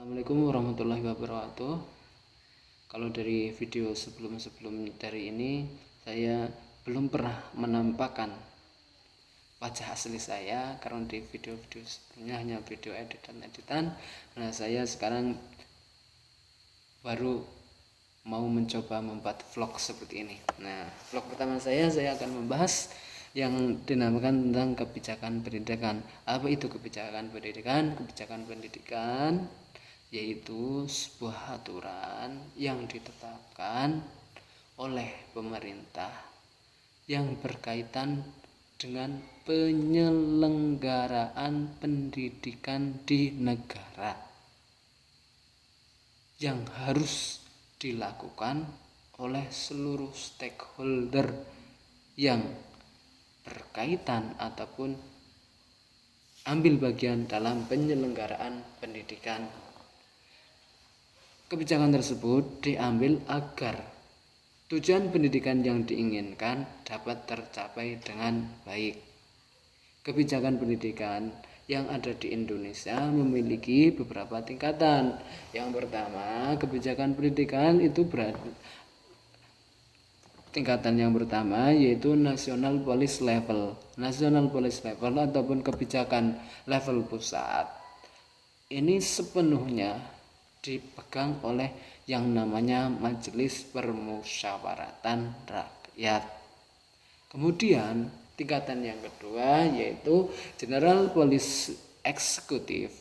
Assalamualaikum warahmatullahi wabarakatuh. Kalau dari video sebelum dari ini, saya belum pernah menampakkan wajah asli saya karena di video-video sebelumnya hanya video editan. Nah, saya sekarang baru mau mencoba membuat vlog seperti ini. Nah, vlog pertama saya akan membahas yang dinamakan tentang kebijakan pendidikan. Apa itu kebijakan pendidikan? Kebijakan pendidikan yaitu sebuah aturan yang ditetapkan oleh pemerintah yang berkaitan dengan penyelenggaraan pendidikan di negara yang harus dilakukan oleh seluruh stakeholder yang berkaitan ataupun ambil bagian dalam penyelenggaraan pendidikan. Kebijakan tersebut diambil agar tujuan pendidikan yang diinginkan dapat tercapai dengan baik. Kebijakan pendidikan yang ada di Indonesia memiliki beberapa tingkatan. Yang pertama, kebijakan pendidikan itu tingkatan yang pertama yaitu national policy level. National policy level ataupun kebijakan level pusat. Ini sepenuhnya dipegang oleh yang namanya Majelis Permusyawaratan Rakyat. Kemudian tingkatan yang kedua yaitu General Policy Executive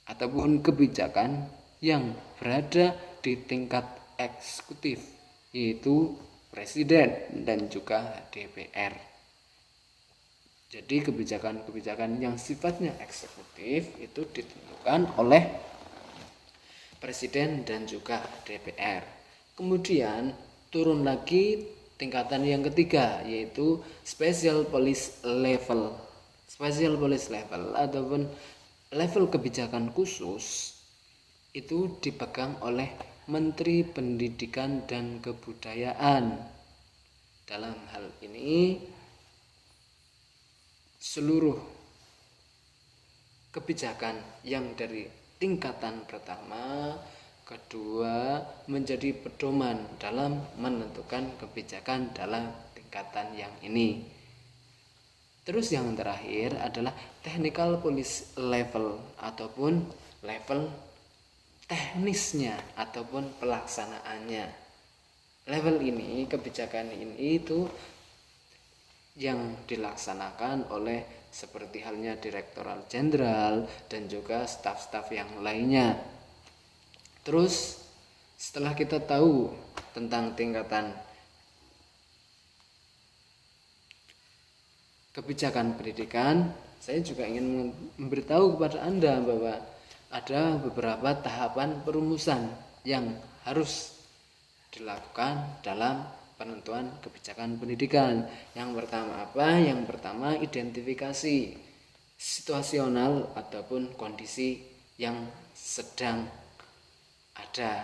ataupun kebijakan yang berada di tingkat eksekutif, yaitu Presiden dan juga DPR. Jadi kebijakan-kebijakan yang sifatnya eksekutif itu ditentukan oleh Presiden dan juga DPR. Kemudian turun lagi tingkatan yang ketiga yaitu Special Policy Level. Special Policy Level ataupun level kebijakan khusus itu dipegang oleh Menteri Pendidikan dan Kebudayaan. Dalam hal ini seluruh kebijakan yang dari tingkatan pertama, kedua menjadi pedoman dalam menentukan kebijakan dalam tingkatan yang ini. Terus yang terakhir adalah technical policy level ataupun level teknisnya ataupun pelaksanaannya. Level ini, kebijakan ini itu yang dilaksanakan oleh seperti halnya Direktorat Jenderal dan juga staf-staf yang lainnya. Terus setelah kita tahu tentang tingkatan kebijakan pendidikan, saya juga ingin memberitahu kepada Anda bahwa ada beberapa tahapan perumusan yang harus dilakukan dalam penentuan kebijakan pendidikan. Yang pertama apa? Yang pertama identifikasi situasional ataupun kondisi yang sedang ada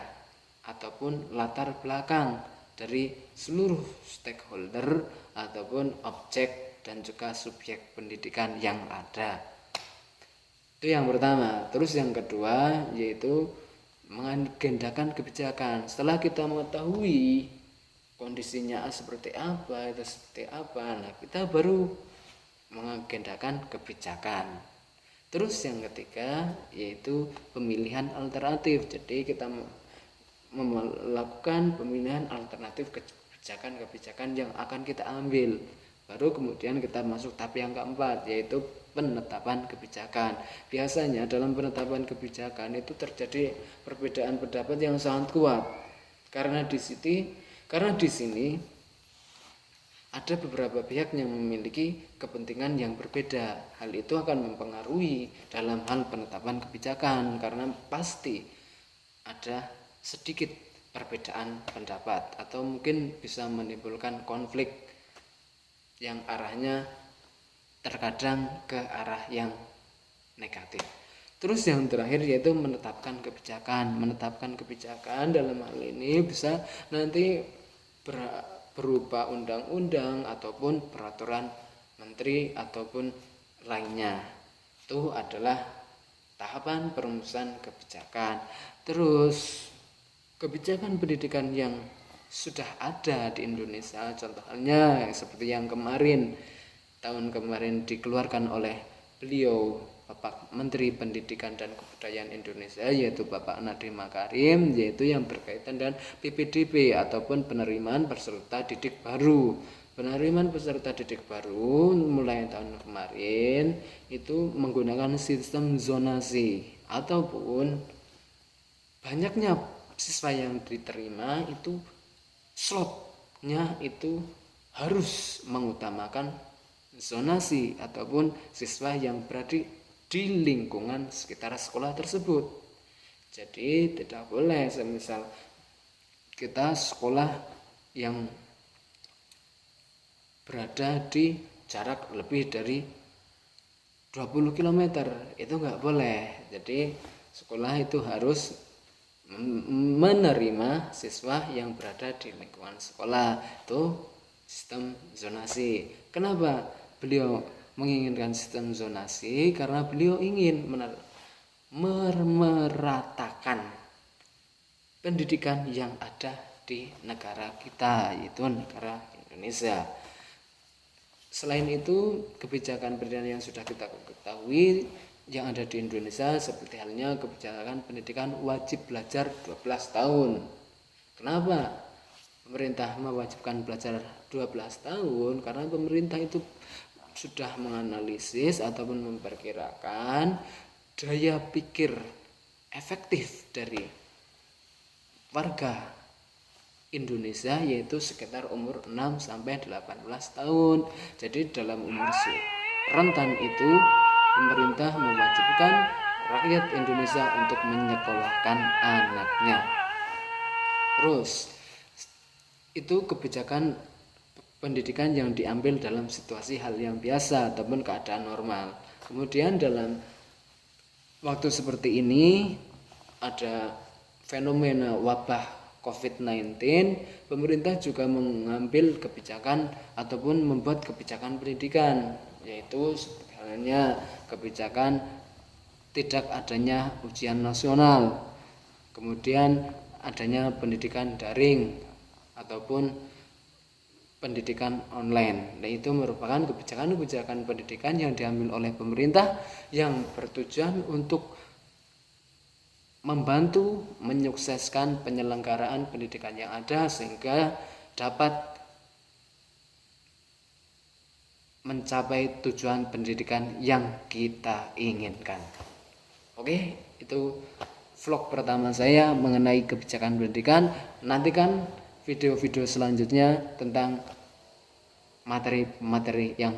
ataupun latar belakang dari seluruh stakeholder ataupun objek dan juga subjek pendidikan yang ada. Itu yang pertama. Terus yang kedua yaitu mengagendakan kebijakan. Setelah kita mengetahui kondisinya seperti apa, nah kita baru mengagendakan kebijakan. Terus yang ketiga yaitu pemilihan alternatif. Jadi kita melakukan pemilihan alternatif kebijakan-kebijakan yang akan kita ambil. Baru kemudian kita masuk tahap yang keempat yaitu penetapan kebijakan. Biasanya dalam penetapan kebijakan itu terjadi perbedaan pendapat yang sangat kuat. Karena di sini ada beberapa pihak yang memiliki kepentingan yang berbeda. Hal itu akan mempengaruhi dalam hal penetapan kebijakan karena pasti ada sedikit perbedaan pendapat atau mungkin bisa menimbulkan konflik yang arahnya terkadang ke arah yang negatif. Terus yang terakhir yaitu menetapkan kebijakan. Menetapkan kebijakan dalam hal ini bisa nanti berupa undang-undang ataupun peraturan menteri ataupun lainnya. Itu adalah tahapan perumusan kebijakan. Terus kebijakan pendidikan yang sudah ada di Indonesia, contohnya seperti yang tahun kemarin dikeluarkan oleh beliau Bapak Menteri Pendidikan dan Kebudayaan Indonesia, yaitu Bapak Nadiem Makarim, yaitu yang berkaitan dengan PPDB ataupun penerimaan peserta didik baru. Penerimaan peserta didik baru mulai tahun kemarin itu menggunakan sistem zonasi, ataupun banyaknya siswa yang diterima itu slotnya itu harus mengutamakan zonasi ataupun siswa yang berada di lingkungan sekitar sekolah tersebut. Jadi tidak boleh semisal kita sekolah yang berada di jarak lebih dari 20 km, itu nggak boleh. Jadi sekolah itu harus menerima siswa yang berada di lingkungan sekolah, itu sistem zonasi. Kenapa beliau menginginkan sistem zonasi? Karena beliau ingin meratakan pendidikan yang ada di negara kita, yaitu negara Indonesia. Selain itu, kebijakan pendidikan yang sudah kita ketahui yang ada di Indonesia seperti halnya kebijakan pendidikan wajib belajar 12 tahun. Kenapa pemerintah mewajibkan belajar 12 tahun? Karena pemerintah itu sudah menganalisis ataupun memperkirakan daya pikir efektif dari warga Indonesia, yaitu sekitar umur 6 sampai 18 tahun. Jadi dalam umur rentan itu pemerintah mewajibkan rakyat Indonesia untuk menyekolahkan anaknya. Terus itu kebijakan pendidikan yang diambil dalam situasi hal yang biasa ataupun keadaan normal. Kemudian dalam waktu seperti ini ada fenomena wabah COVID-19, pemerintah juga mengambil kebijakan ataupun membuat kebijakan pendidikan, yaitu seperti halnya kebijakan tidak adanya ujian nasional, kemudian adanya pendidikan daring ataupun pendidikan online. Nah, itu merupakan kebijakan-kebijakan pendidikan yang diambil oleh pemerintah yang bertujuan untuk membantu menyukseskan penyelenggaraan pendidikan yang ada sehingga dapat mencapai tujuan pendidikan yang kita inginkan. Oke, itu vlog pertama saya mengenai kebijakan pendidikan. Nantikan video-video selanjutnya tentang materi-materi yang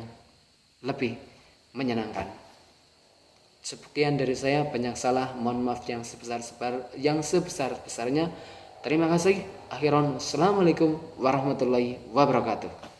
lebih menyenangkan. Sekian dari saya, banyak salah, mohon maaf yang sebesar-besarnya. Terima kasih. Akhiron, assalamualaikum warahmatullahi wabarakatuh.